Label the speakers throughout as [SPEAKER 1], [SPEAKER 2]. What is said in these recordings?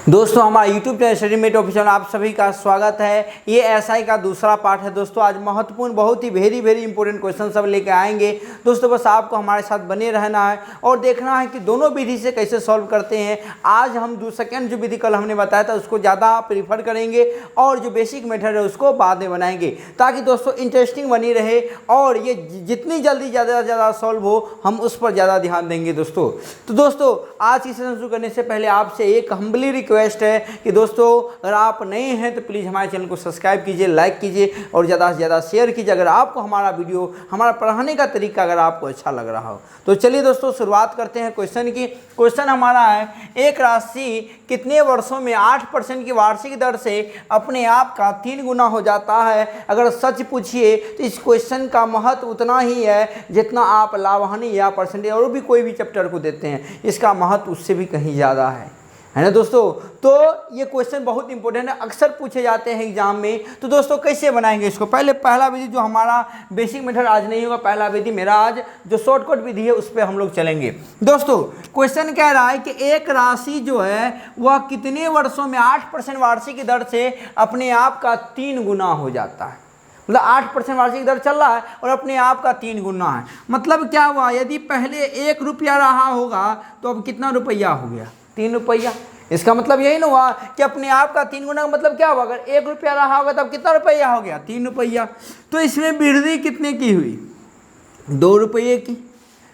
[SPEAKER 1] दोस्तों हमारा YouTube channel स्टडीमेट official आप सभी का स्वागत है। ये एसआई का दूसरा पार्ट है। दोस्तों आज महत्वपूर्ण बहुत ही वेरी इंपॉर्टेंट क्वेश्चन सब लेके आएंगे। दोस्तों बस आपको हमारे साथ बने रहना है और देखना है कि दोनों विधि से कैसे सॉल्व करते हैं। आज हम सेकेंड जो विधि कल हमने बताया था उसको ज़्यादा प्रीफर करेंगे और जो बेसिक मेथड है उसको बाद में बनाएंगे, ताकि दोस्तों इंटरेस्टिंग बनी रहे और ये जितनी जल्दी ज़्यादा सॉल्व हो हम उस पर ज़्यादा ध्यान देंगे। दोस्तों आज की सेशन शुरू करने से पहले आपसे एक हम्बली रिक्वेस्ट है कि दोस्तों अगर आप नए हैं तो प्लीज़ हमारे चैनल को सब्सक्राइब कीजिए, लाइक कीजिए और ज़्यादा से ज़्यादा शेयर कीजिए अगर आपको हमारा वीडियो, हमारा पढ़ाने का तरीका अगर आपको अच्छा लग रहा हो। तो चलिए दोस्तों शुरुआत करते हैं क्वेश्चन की। क्वेश्चन हमारा है, एक राशि कितने वर्षों में 8% की वार्षिक दर से अपने आप का 3 गुना हो जाता है? अगर सच पूछिए तो इस क्वेश्चन का महत्व उतना ही है जितना आप लाभहानि या परसेंटेज और भी कोई भी चैप्टर को देते हैं, इसका महत्व उससे भी कहीं ज़्यादा है ना दोस्तों। तो ये क्वेश्चन बहुत इंपॉर्टेंट है, अक्सर पूछे जाते हैं एग्जाम में। तो दोस्तों कैसे बनाएंगे इसको? पहला विधि जो हमारा बेसिक मेथड आज नहीं होगा, पहला विधि मेरा आज जो शॉर्टकट विधि है उस पर हम लोग चलेंगे। दोस्तों क्वेश्चन कह रहा है कि एक राशि जो है वह कितने वर्षों में 8% वार्षिक दर से अपने आप का 3 गुना हो जाता है। मतलब 8% वार्षिक दर चल रहा है और अपने आप का 3 गुना है। मतलब क्या हुआ, यदि पहले 1 रुपया रहा होगा तो अब कितना रुपया हो गया? 3 रुपया। इसका मतलब यही ना हुआ कि अपने आप का 3 गुना का मतलब क्या हुआ? अगर 1 रुपया रहा होगा तब कितना रुपया हो गया? 3 रुपया। तो इसमें वृद्धि कितने की हुई? 2 रुपये की।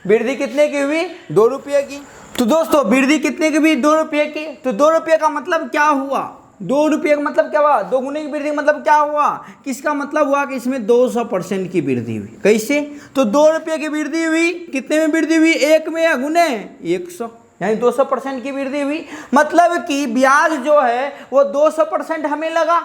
[SPEAKER 1] वृद्धि कितने की हुई? 2 रुपये की। तो दोस्तों वृद्धि कितने की हुई? 2 रुपये की। तो 2 रुपये का मतलब क्या हुआ? 2 रुपये का मतलब क्या हुआ? 2 गुने की वृद्धि का मतलब क्या हुआ? किसका मतलब हुआ कि इसमें 200% की वृद्धि हुई। कैसे? तो 2 रुपये की वृद्धि हुई, कितने में वृद्धि हुई? 1 में या गुने 100, यानी 200% की वृद्धि हुई। मतलब कि ब्याज जो है वो 200% हमें लगा।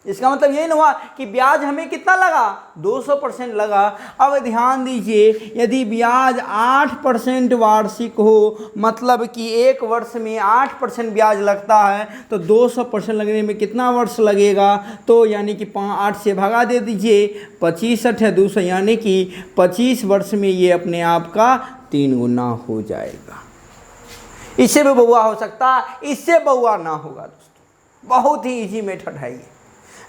[SPEAKER 1] इसका मतलब ये नहीं हुआ कि ब्याज हमें कितना लगा? 200% लगा। अब ध्यान दीजिए, यदि ब्याज 8% वार्षिक हो, मतलब कि एक वर्ष में 8% ब्याज लगता है, तो 200% लगने में कितना वर्ष लगेगा? तो यानी कि 8 से भगा दे दीजिए, 25 8 200, यानी कि 25 वर्ष में ये अपने आप का 3 गुना हो जाएगा। इससे भी बउआ हो सकता, इससे बउआ ना होगा। दोस्तों बहुत ही इजी मेथड है ये,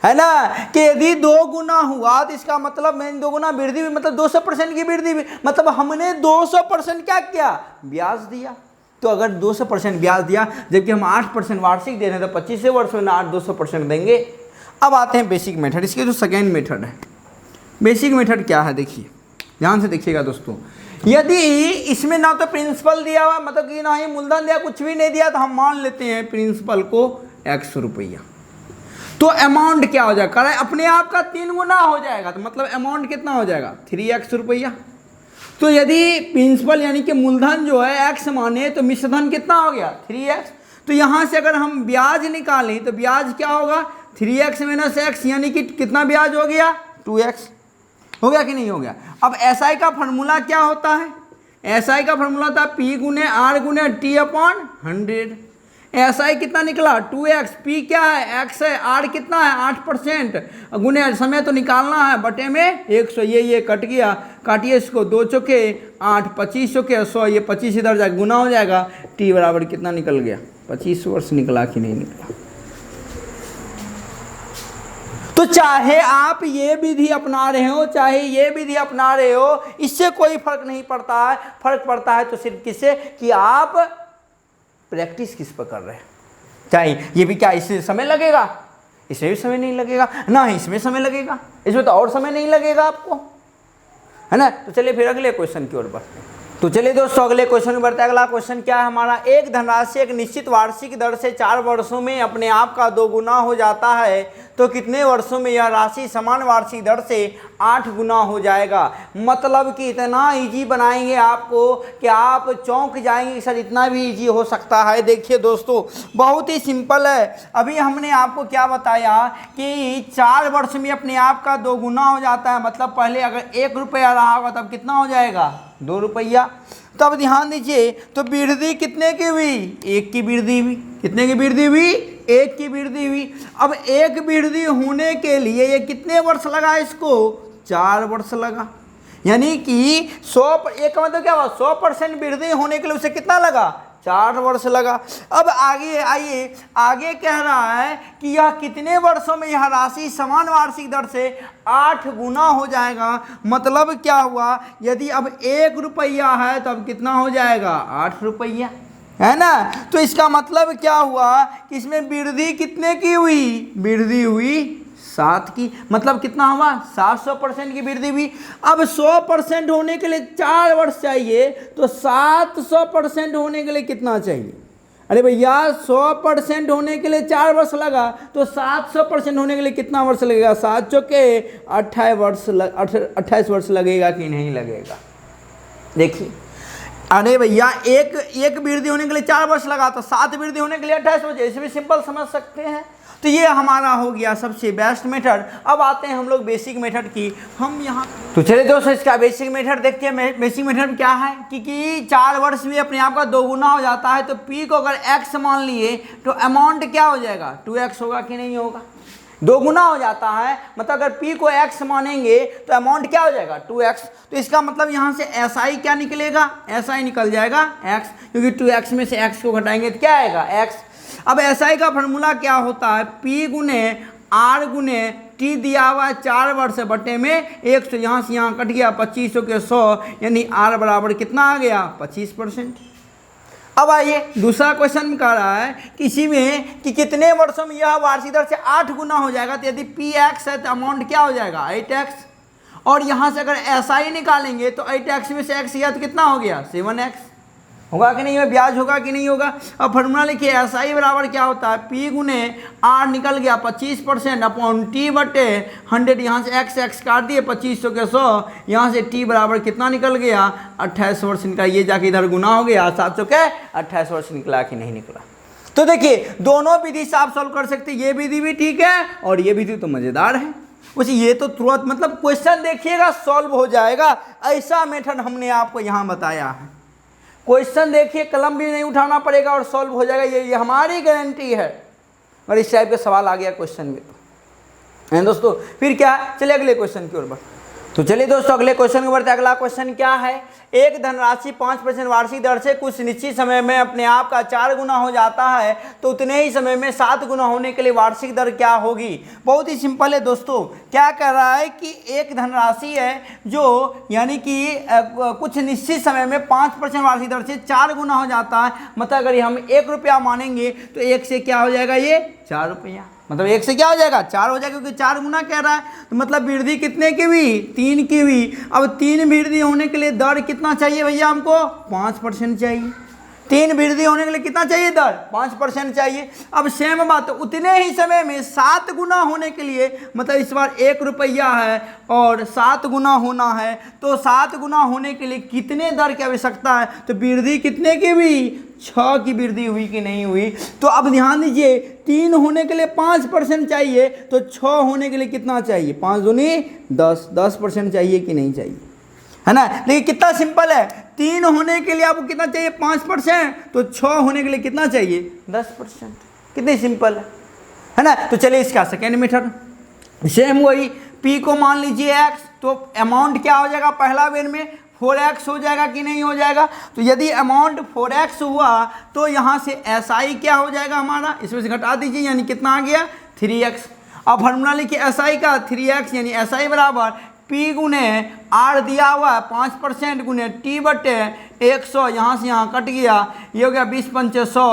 [SPEAKER 1] है ना। कि यदि 2 गुना हुआ तो इसका मतलब मैंने 2 गुना वृद्धि भी, मतलब 200% की वृद्धि भी, मतलब हमने 200% क्या किया? ब्याज दिया। तो अगर 200% ब्याज दिया जबकि हम 8% वार्षिक दे रहे हैं तो 25 वर्ष में 200% देंगे। अब आते हैं बेसिक मेथड। इसके जो सेकेंड मेथड है, बेसिक मेथड क्या है देखिए, ध्यान से देखिएगा दोस्तों। यदि इसमें ना तो प्रिंसिपल दिया हुआ, मतलब कि ना ही मूलधन दिया, कुछ भी नहीं दिया, तो हम मान लेते हैं प्रिंसिपल को 100 रुपया। तो अमाउंट क्या हो जाएगा? अपने आप का 3 गुना हो जाएगा, तो मतलब अमाउंट कितना हो जाएगा? 3x रुपया। तो यदि प्रिंसिपल यानी कि मूलधन जो है x माने तो मिश्रधन कितना हो गया? 3x। तो यहाँ से अगर हम ब्याज निकालें तो ब्याज क्या होगा? 3x - x, यानी कि कितना ब्याज हो गया? 2x। हो गया कि नहीं हो गया? अब एसआई का फॉर्मूला क्या होता है? एसआई का फॉर्मूला होता है P × R × T/100। एसआई कितना निकला? 2x। P क्या है? x है। R कितना है? 8%। गुने समय तो निकालना है, बटे में 100। ये कट गया, काटिए इसको, 2 चौके 8, 25 चौके 100, ये 25 इधर जाकर गुना हो जाएगा। T बराबर कितना निकल गया? 25 वर्ष निकला कि नहीं निकला? तो चाहे आप ये विधि अपना रहे हो, चाहे ये विधि अपना रहे हो, इससे कोई फर्क नहीं पड़ता है। फर्क पड़ता है तो सिर्फ किससे, कि आप प्रैक्टिस किस पर कर रहे हैं। चाहे ये भी क्या इससे समय लगेगा? इसमें भी समय नहीं लगेगा, ना ही इसमें समय लगेगा, इसमें तो और समय नहीं लगेगा आपको, है ना। तो चलिए फिर अगले क्वेश्चन की ओर बढ़ते हैं। तो चलिए दोस्तों अगले क्वेश्चन में बढ़ते हैं। अगला क्वेश्चन क्या है हमारा? एक धनराशि एक निश्चित वार्षिक दर से 4 वर्षों में अपने आप का 2 गुना हो जाता है, तो कितने वर्षों में यह राशि समान वार्षिक दर से 8 गुना हो जाएगा? मतलब कि इतना इजी बनाएंगे आपको कि आप चौंक जाएंगे सर, इतना भी इजी हो सकता है। देखिए दोस्तों बहुत ही सिंपल है। अभी हमने आपको क्या बताया कि 4 वर्ष में अपने आप का 2 गुना हो जाता है। मतलब पहले अगर 1 रुपया रहा होगा तब कितना हो जाएगा? 2 रुपया। तब ध्यान दीजिए, तो वृद्धि कितने की हुई? 1 की वृद्धि हुई। कितने की वृद्धि हुई? 1 की वृद्धि हुई। अब 1 वृद्धि होने के लिए ये कितने वर्ष लगा? इसको 4 वर्ष लगा। यानी कि 100, एक मतलब क्या हुआ? 100% वृद्धि होने के लिए उसे कितना लगा? 4 वर्ष लगा। अब आगे आइए, आगे कह रहा है कि यह कितने वर्षों में यह राशि समान वार्षिक दर से 8 गुना हो जाएगा। मतलब क्या हुआ, यदि अब 1 रुपया है तो अब कितना हो जाएगा, 8 रुपया, है ना। तो इसका मतलब क्या हुआ कि इसमें वृद्धि कितने की हुई, वृद्धि हुई 7 की। मतलब कितना हुआ, 700% की वृद्धि हुई। अब 100% होने के लिए 4 वर्ष चाहिए, तो 700% होने के लिए कितना चाहिए, अरे भैया 100% होने के लिए 4 वर्ष लगा, तो 700% होने के लिए कितना वर्ष लगेगा, 7 चौके 28 वर्ष लगेगा कि नहीं लगेगा। देखिए, अरे भैया एक वृद्धि होने के लिए 4 वर्ष लगा, तो 7 वृद्धि होने के लिए 28 वर्ष, इसे भी सिंपल समझ सकते हैं। तो ये हमारा हो गया सबसे बेस्ट मेथड। अब आते हैं हम लोग बेसिक मेथड की। हम यहाँ तो चलिए दोस्तों इसका बेसिक मेथड देखते हैं। बेसिक मेथड क्या है कि 4 वर्ष में अपने आप का 2 गुना हो जाता है, तो पी को अगर x मान लिए तो अमाउंट क्या हो जाएगा, 2x होगा कि नहीं होगा। 2 गुना हो जाता है, मतलब अगर p को x मानेंगे तो अमाउंट क्या हो जाएगा, 2x। तो इसका मतलब यहाँ से SI क्या निकलेगा, SI निकल जाएगा x, क्योंकि 2x में से x को घटाएंगे तो क्या आएगा, x। अब SI का फॉर्मूला क्या होता है, P गुने R गुने T दिया हुआ है 4 वर्ष बटे में 100, यहाँ से यहाँ कट गया 2500 के 100, यानी R बराबर कितना आ गया, 25%। अब आइए दूसरा क्वेश्चन कह रहा है किसी में कि कितने वर्षों में यह वार्षिक दर से 8 गुना हो जाएगा। तो यदि Px है तो अमाउंट क्या हो जाएगा, 8x। और यहाँ से अगर SI निकालेंगे तो 8x में से x गया तो कितना हो गया, 7x। होगा कि नहीं, ब्याज होगा कि नहीं होगा। अब फॉर्मूला लिखिए, SI बराबर क्या होता है, P गुने R निकल गया 25% अपॉन T बटे 100, यहाँ से x काट दिए 2500 के 100, यहाँ से T बराबर कितना निकल गया, 28 वर्ष निकला। ये जाके इधर गुना हो गया, 700 के 28 वर्ष निकला कि नहीं निकला। तो देखिए दोनों विधि से आप सॉल्व कर सकते, ये विधि भी ठीक है और ये विधि तो मज़ेदार है। उसे ये तो तुरंत मतलब क्वेश्चन देखिएगा सॉल्व हो जाएगा, ऐसा मेथड हमने आपको यहाँ बताया है। क्वेश्चन देखिए, कलम भी नहीं उठाना पड़ेगा और सॉल्व हो जाएगा, ये हमारी गारंटी है। और इस टाइप का सवाल आ गया क्वेश्चन में तो दोस्तों फिर क्या, चलिए अगले क्वेश्चन की ओर बढ़। तो चलिए दोस्तों अगले क्वेश्चन की बढ़ते। अगला क्वेश्चन क्या है, एक धनराशि 5% वार्षिक दर से कुछ निश्चित समय में अपने आप का 4 गुना हो जाता है, तो उतने ही समय में 7 गुना होने के लिए वार्षिक दर क्या होगी। बहुत ही सिंपल है दोस्तों। क्या कह रहा है कि एक धनराशि है जो यानी कि कुछ निश्चित समय में 5% वार्षिक दर से 4 गुना हो जाता है। मतलब अगर हम 1 रुपया मानेंगे तो 1 से क्या हो जाएगा, ये 4 रुपया। मतलब 1 से क्या हो जाएगा, 4 हो जाएगा, क्योंकि 4 गुना कह रहा है। तो मतलब वृद्धि कितने की हुई, 3 की हुई। अब 3 वृद्धि होने के लिए दर कितना चाहिए भैया हमको, 5% चाहिए। 3 वृद्धि होने के लिए कितना चाहिए, दर 5% चाहिए। अब सेम बात, उतने ही समय में 7 गुना होने के लिए, मतलब इस बार 1 रुपया है और 7 गुना होना है, तो 7 गुना होने के लिए कितने दर की आवश्यकता है। तो वृद्धि कितने की हुई, 6 की वृद्धि हुई कि नहीं हुई। तो अब ध्यान दीजिए, 3 होने के लिए 5% चाहिए, तो 6 होने के लिए कितना चाहिए, 5 दूनी 10% चाहिए कि नहीं चाहिए, है ना। देखिए कितना सिंपल है, 3 होने के लिए आपको कितना चाहिए, 5%, तो 6 होने के लिए कितना चाहिए, 10%। कितनी सिंपल है ना। तो चलिए इसका सेकेंड मेथड सेम वही, P को मान लीजिए x, तो अमाउंट क्या हो जाएगा, पहला बेर में 4x हो जाएगा कि नहीं हो जाएगा। तो यदि अमाउंट 4x हुआ तो यहाँ से SI क्या हो जाएगा हमारा, इसमें से घटा दीजिए, यानी कितना आ गया, 3x। अब फॉर्मूला लिखिए SI का, 3x यानी SI बराबर P गुने R दिया हुआ है 5% गुने T बटे 100, यहाँ से यहाँ कट गया, ये हो गया 20 पंचे 100,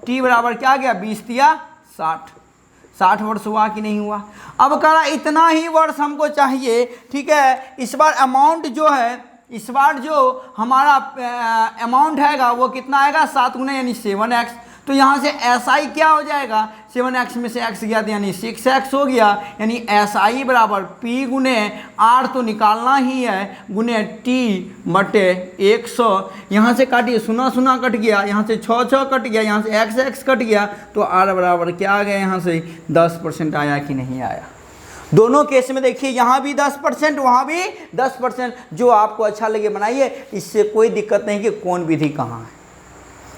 [SPEAKER 1] T बराबर क्या गया, 20 दिया 60 वर्ष हुआ कि नहीं हुआ। अब कह रहा इतना ही वर्ष हमको चाहिए, ठीक है। इस बार अमाउंट जो है, इस बार जो हमारा अमाउंट हैगा वो कितना आएगा, 7 गुना यानी 7x। तो यहाँ से SI क्या हो जाएगा, 7x में से x गया तो यानी 6x हो गया, यानी SI बराबर P गुने R तो निकालना ही है, गुने T बटे 100। यहाँ से काटिए, 0 कट गया, यहाँ से 6 कट गया, यहाँ से x कट गया, तो R बराबर क्या आ गया, यहाँ से 10% आया कि नहीं आया। दोनों केस में देखिए, यहाँ भी 10%, वहाँ भी 10%, जो आपको अच्छा लगे बनाइए, इससे कोई दिक्कत नहीं कि कौन विधि कहाँ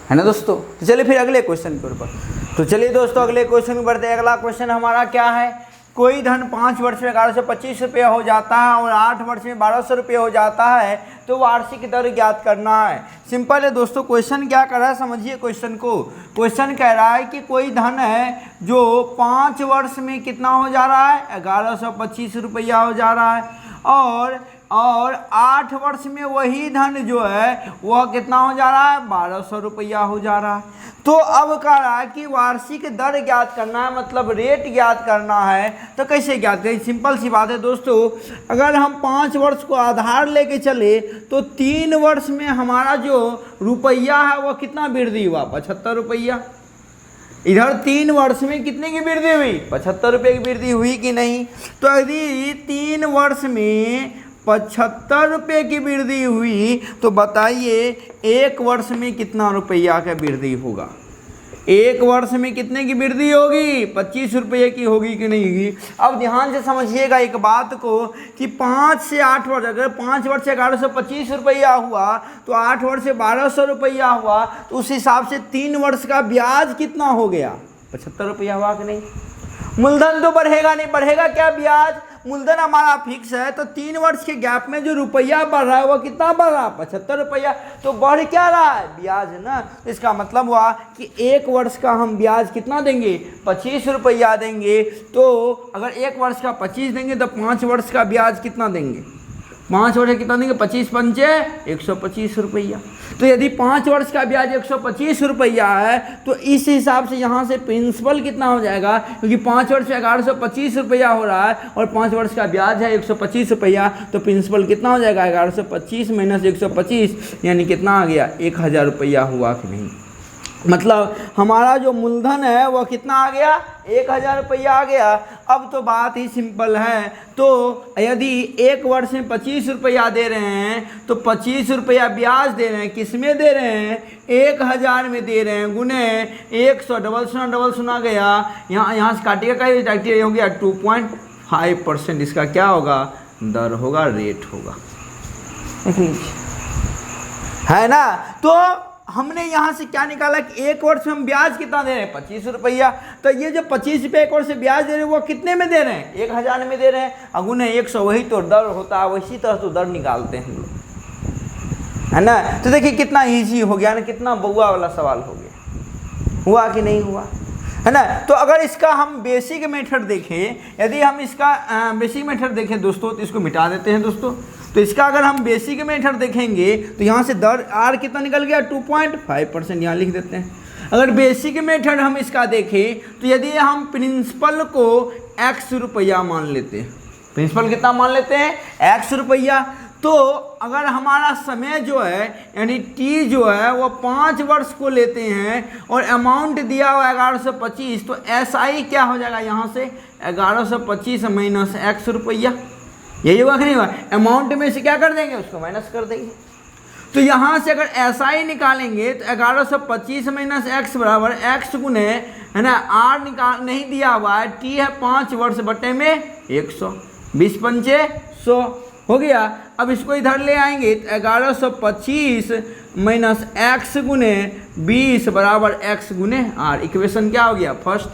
[SPEAKER 1] है ना दोस्तों। तो चलिए फिर अगले क्वेश्चन के ऊपर। तो चलिए दोस्तों अगले क्वेश्चन में बढ़ते हैं। अगला क्वेश्चन हमारा क्या है, कोई धन 5 वर्ष में 1125 रुपये हो जाता है और 8 वर्ष में 1200 रुपये हो जाता है, तो वार्षिक दर ज्ञात करना है। सिंपल है दोस्तों। क्वेश्चन क्या कर रहा है, समझिए क्वेश्चन को। क्वेश्चन कह रहा है कि कोई धन है जो 5 वर्ष में कितना हो जा रहा है, 1125 रुपया हो जा रहा है, और 8 वर्ष में वही धन जो है वह कितना हो जा रहा है, 1200 रुपया हो जा रहा है। तो अब कह रहा है कि वार्षिक दर ज्ञात करना है, मतलब रेट ज्ञात करना है। तो कैसे ज्ञात करें, सिंपल सी बात है दोस्तों। अगर हम 5 वर्ष को आधार लेके चले तो 3 वर्ष में हमारा जो रुपया है वह कितना वृद्धि हुआ, 75 रुपया। इधर 3 वर्ष में कितने की वृद्धि हुई, 75 रुपये की वृद्धि हुई कि नहीं। तो यदि 3 वर्ष में 75 रुपये की वृद्धि हुई तो बताइए 1 वर्ष में कितना रुपया का वृद्धि होगा। 1 वर्ष में कितने की वृद्धि होगी, 25 रुपये की होगी कि नहीं होगी। अब ध्यान से समझिएगा एक बात को कि 5 से 8 वर्ष, अगर 5 वर्ष से 1125 रुपया हुआ तो 8 वर्ष से 1200 रुपया हुआ, तो उस हिसाब से 3 वर्ष का ब्याज कितना हो गया, 75 रुपया हुआ कि नहीं। मूलधन तो बढ़ेगा नहीं, बढ़ेगा क्या ब्याज। मूलधन हमारा फिक्स है, तो 3 वर्ष के गैप में जो रुपया बढ़ रहा है वो कितना बढ़ रहा है, 75 रुपया। तो बढ़ क्या रहा है, ब्याज ना। इसका मतलब हुआ कि 1 वर्ष का हम ब्याज कितना देंगे, 25 रुपया देंगे। तो अगर 1 वर्ष का 25 देंगे तो 5 वर्ष का ब्याज कितना देंगे, 5 वर्ष कितना देंगे, 25 पंचे 125 रुपया। तो यदि 5 वर्ष का ब्याज 125 रुपया है तो इस हिसाब से यहाँ से प्रिंसिपल कितना हो जाएगा, क्योंकि 5 वर्ष में 1125 रुपया हो रहा है और 5 वर्ष का ब्याज है 125 रुपया, तो प्रिंसिपल कितना हो जाएगा, 1125 माइनस 125 यानी कितना आ गया, 1000 रुपया हुआ कि नहीं। मतलब हमारा जो मूलधन है वह कितना आ गया, 1000 रुपया आ गया। अब तो बात ही सिंपल है। तो यदि 1 वर्ष में 25 रुपया दे रहे हैं तो 25 रुपया ब्याज दे रहे हैं, किस में दे रहे हैं, 1000 में दे रहे हैं, गुने 100, डबल सुना गया, यहाँ से काटिएगा, कहीं डायरेक्ट हो गया 2.5%। इसका क्या होगा, दर होगा, रेट होगा, है ना। तो हमने यहाँ से क्या निकाला कि 1 वर्ष में हम ब्याज कितना दे रहे हैं, 25 रुपया। तो ये जो 25 रुपये 1 वर्ष से ब्याज दे रहे हैं वो कितने में दे रहे हैं, 1000 में दे रहे हैं, अगुने 100, वही तो दर होता है। वैसी तरह तो दर निकालते हैं हम लोग, है ना। तो देखिए कितना ईजी हो गया ना, कितना बउआ वाला सवाल हो गया, हुआ कि नहीं हुआ, है ना। तो अगर इसका हम बेसिक मेथड देखें, यदि हम इसका बेसिक मेथड देखें दोस्तों, तो इसको मिटा देते हैं दोस्तों। तो इसका अगर हम बेसिक मेथड देखेंगे तो यहाँ से दर आर कितना निकल गया, 2.5%, यहाँ लिख देते हैं। अगर बेसिक मेथड हम इसका देखें तो यदि हम प्रिंसिपल को x रुपया मान लेते हैं, प्रिंसिपल कितना मान लेते हैं, x रुपया, तो अगर हमारा समय जो है यानी t जो है वो 5 वर्ष को लेते हैं और अमाउंट दिया हुआ 1125, तो SI क्या हो जाएगा, यहाँ से 1125 माइनस x रुपया, यही हुआ कि नहीं हुआ। अमाउंट में से क्या कर देंगे, उसको माइनस कर देंगे। तो यहाँ से अगर SI निकालेंगे तो 1125 माइनस x बराबर x गुने, है ना, r निकाल नहीं दिया हुआ है, t है 5 वर्ष बटे में 100, 20 पंचे 100 हो गया। अब इसको इधर ले आएंगे तो 1125 माइनस x गुने 20 बराबर x गुने r। इक्वेशन क्या हो गया, फर्स्ट।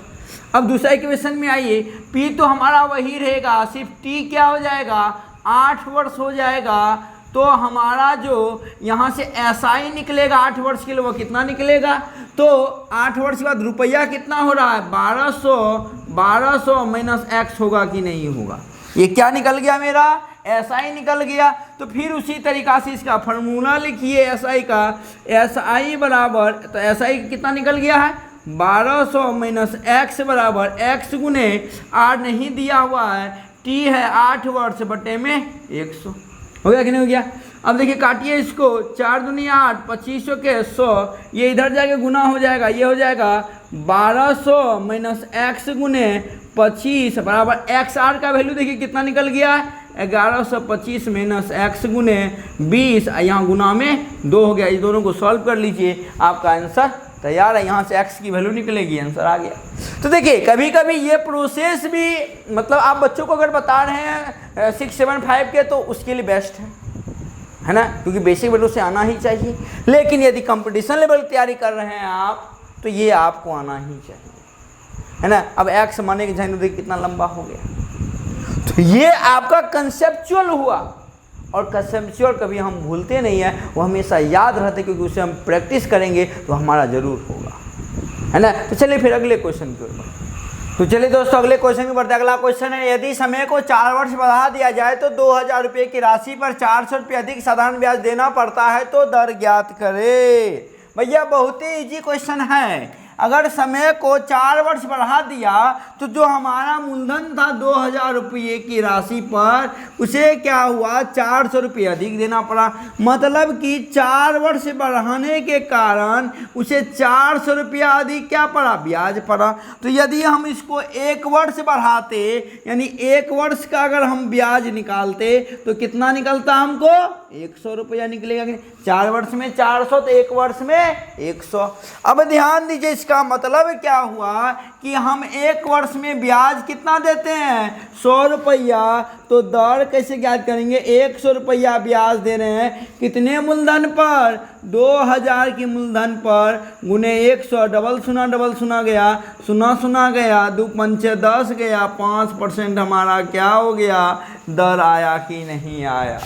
[SPEAKER 1] अब दूसरा इक्वेशन में आइए, P तो हमारा वही रहेगा, सिर्फ T क्या हो जाएगा, 8 वर्ष हो जाएगा। तो हमारा जो यहाँ से SI निकलेगा 8 वर्ष के लिए, वो कितना निकलेगा, तो 8 वर्ष के बाद रुपया कितना हो रहा है, 1200 माइनस x होगा कि नहीं होगा। ये क्या निकल गया, मेरा SI निकल गया। तो फिर उसी तरीक़ा से इसका फार्मूला लिखिए SI का, SI बराबर, तो SI कितना निकल गया है, 1200 माइनस x बराबर x गुने r नहीं दिया हुआ है, t है 8 वर्ष बटे में 100, हो गया कि नहीं हो गया। अब देखिए काटिए इसको, 4 दूनी 8, 2500 के 100, ये इधर जाके गुना हो जाएगा, ये हो जाएगा 1200 माइनस x गुने 25 बराबर x। r का वैल्यू देखिए कितना निकल गया है, 1125 माइनस x गुने 20, यहाँ गुना में 2 हो गया। इस दोनों को सॉल्व कर लीजिए, आपका आंसर तैयार है। यहाँ से x की वैल्यू निकलेगी, आंसर आ गया। तो देखिए कभी कभी ये प्रोसेस भी, मतलब आप बच्चों को अगर बता रहे हैं 675 के, तो उसके लिए बेस्ट है ना, क्योंकि बेसिक वैल्यू से आना ही चाहिए। लेकिन यदि कंपटीशन लेवल की तैयारी कर रहे हैं आप, तो ये आपको आना ही चाहिए, है ना। अब x माने कि देखिए कितना लंबा हो गया। तो ये आपका कंसेप्चुअल हुआ, और कंसेप्चुअल कभी हम भूलते नहीं हैं, वो हमेशा याद रहते, क्योंकि उसे हम प्रैक्टिस करेंगे तो हमारा जरूर होगा, है ना। तो चलिए फिर अगले क्वेश्चन की ओर। तो चलिए दोस्तों अगले क्वेश्चन की बढ़ते। अगला क्वेश्चन है, यदि समय को 4 वर्ष बढ़ा दिया जाए तो 2000 रुपये की राशि पर 400 रुपये अधिक साधारण ब्याज देना पड़ता है, तो दर ज्ञात करें। भैया बहुत ही इजी क्वेश्चन है। अगर समय को 4 वर्ष बढ़ा दिया तो जो हमारा मूलधन था 2000 रुपये की राशि पर, उसे क्या हुआ 400 रुपये अधिक देना पड़ा। मतलब कि 4 वर्ष बढ़ाने के कारण उसे 400 रुपया अधिक क्या पड़ा, ब्याज पड़ा। तो यदि हम इसको 1 वर्ष बढ़ाते, यानी 1 वर्ष का अगर हम ब्याज निकालते तो कितना निकलता हमको, 100 रुपया निकलेगा। 4 वर्ष में 400 तो 1 वर्ष में 100। अब ध्यान दीजिए, इसका मतलब क्या हुआ कि हम 1 वर्ष में ब्याज कितना देते हैं, 100 रुपया। तो दर कैसे ज्ञात करेंगे, 100 रुपया ब्याज दे रहे हैं कितने मूलधन पर, 2000 की मूलधन पर, गुने 100, डबल सुना गया, सुना गया, 2 पंचे 10 गया, 5% हमारा क्या हो गया, दर आया कि नहीं आया।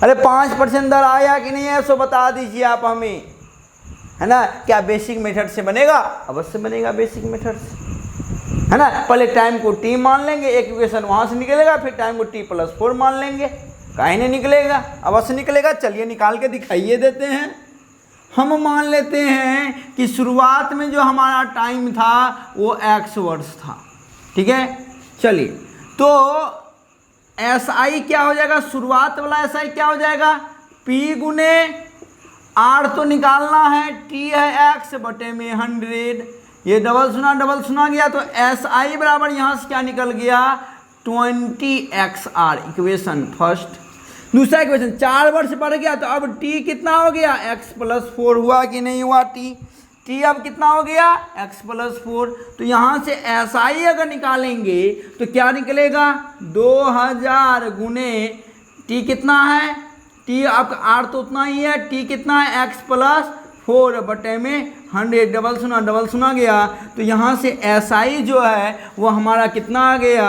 [SPEAKER 1] अरे 5% दर आया कि नहीं है, सो बता दीजिए आप हमें, है ना। क्या बेसिक मेथड से बनेगा, अवश्य बनेगा बेसिक मेथड से, है ना। पहले टाइम को t मान लेंगे, एक इक्वेशन वहां से निकलेगा, फिर टाइम को t+4 मान लेंगे, काहे नहीं निकलेगा, अवश्य निकलेगा। चलिए निकाल के दिखाइए देते हैं। हम मान लेते हैं कि शुरुआत में जो हमारा टाइम था वो x वर्ष था, ठीक है। चलिए तो SI क्या हो जाएगा, शुरुआत वाला SI क्या हो जाएगा, P गुने R तो निकालना है, T है x बटे में 100, ये डबल सुना गया, तो SI बराबर यहाँ से क्या निकल गया, 20XR, इक्वेशन फर्स्ट। दूसरा इक्वेशन 4 वर्ष बढ़ गया, तो अब T कितना हो गया, x+4 हुआ कि नहीं हुआ, T अब कितना हो गया, x+4। तो यहाँ से SI अगर निकालेंगे तो क्या निकलेगा, 2000 गुने T कितना है, T आपका R तो उतना ही है, T कितना है, x+4 बटे में 100, डबल सुना गया। तो यहाँ से SI जो है वो हमारा कितना आ गया,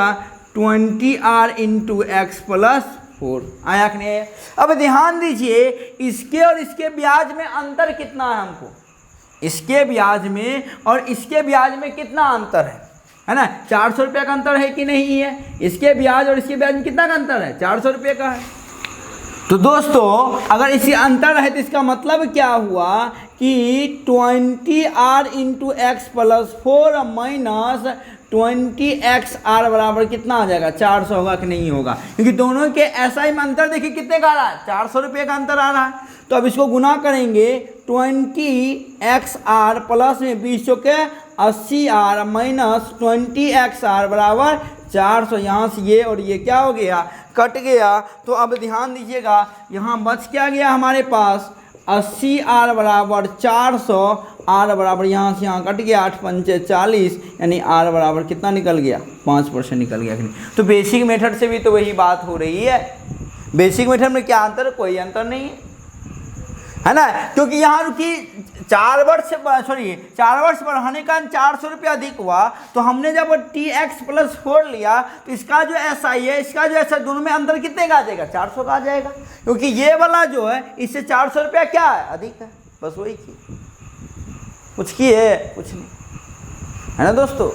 [SPEAKER 1] 20R × x+4 आया कि नहीं। अब ध्यान दीजिए, इसके और इसके ब्याज में अंतर कितना है हमको, इसके ब्याज में और इसके ब्याज में कितना अंतर है ना, 400 रुपये का अंतर है कि नहीं है। इसके ब्याज और इसके ब्याज में कितना का अंतर है, 400 रुपये का है। तो दोस्तों अगर इसी अंतर है तो इसका मतलब क्या हुआ कि 20R × x+4 माइनस 20XR बराबर कितना आ जाएगा, 400 होगा कि नहीं होगा, क्योंकि दोनों के SI में अंतर देखिए कितने का आ रहा है, 400 रुपये का अंतर आ रहा है। तो अब इसको गुना करेंगे, 20XR प्लस में 20 के 80R माइनस 20XR बराबर 400। यहाँ से ये और ये क्या हो गया, कट गया। तो अब ध्यान दीजिएगा, यहाँ बच क्या गया हमारे पास, 80R बराबर 400, R बराबर यहाँ से यहाँ कट गया, 8 पंचे 40, यानी R बराबर कितना निकल गया, 5% निकल गया। तो बेसिक मेथड से भी तो वही बात हो रही है। बेसिक मेथड में क्या अंतर, कोई अंतर नहीं है ना, क्योंकि यहाँ रुकी 4 वर्ष बढ़ाने का 400 रुपये अधिक हुआ, तो हमने जब TX+4 लिया तो इसका जो SI है, इसका जो SI, दोनों में अंतर कितने का आ जाएगा, 400 का आ जाएगा, क्योंकि ये वाला जो है इससे 400 रुपया क्या है, अधिक है। बस वही कुछ की है, कुछ नहीं, है ना दोस्तों।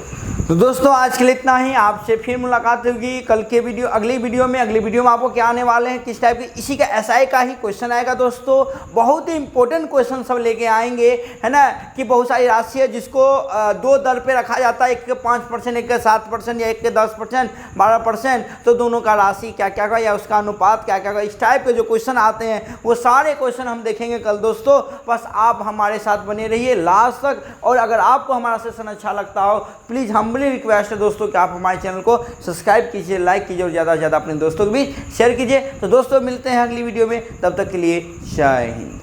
[SPEAKER 1] तो दोस्तों आज के लिए इतना ही, आपसे फिर मुलाकात होगी कल के अगली वीडियो में आपको क्या आने वाले हैं, किस टाइप के, इसी का SI का ही क्वेश्चन आएगा दोस्तों। बहुत ही इंपॉर्टेंट क्वेश्चन सब लेके आएंगे, है ना, कि बहुत सारी राशि है जिसको 2 दर पे रखा जाता है, एक के 5%, एक के 7% या एक के 10%, 12%। तो दोनों का राशि क्या क्या का या उसका अनुपात क्या क्या का, इस टाइप के जो क्वेश्चन आते हैं वो सारे क्वेश्चन हम देखेंगे कल दोस्तों। बस आप हमारे साथ बने रहिए लास्ट तक, और अगर आपको हमारा सेशन अच्छा लगता हो प्लीज़ हम्बली रिक्वेस्ट है दोस्तों कि आप हमारे चैनल को सब्सक्राइब कीजिए, लाइक कीजिए और ज़्यादा से ज़्यादा अपने दोस्तों को भी शेयर कीजिए। तो दोस्तों मिलते हैं अगली वीडियो में, तब तक के लिए जय हिंद।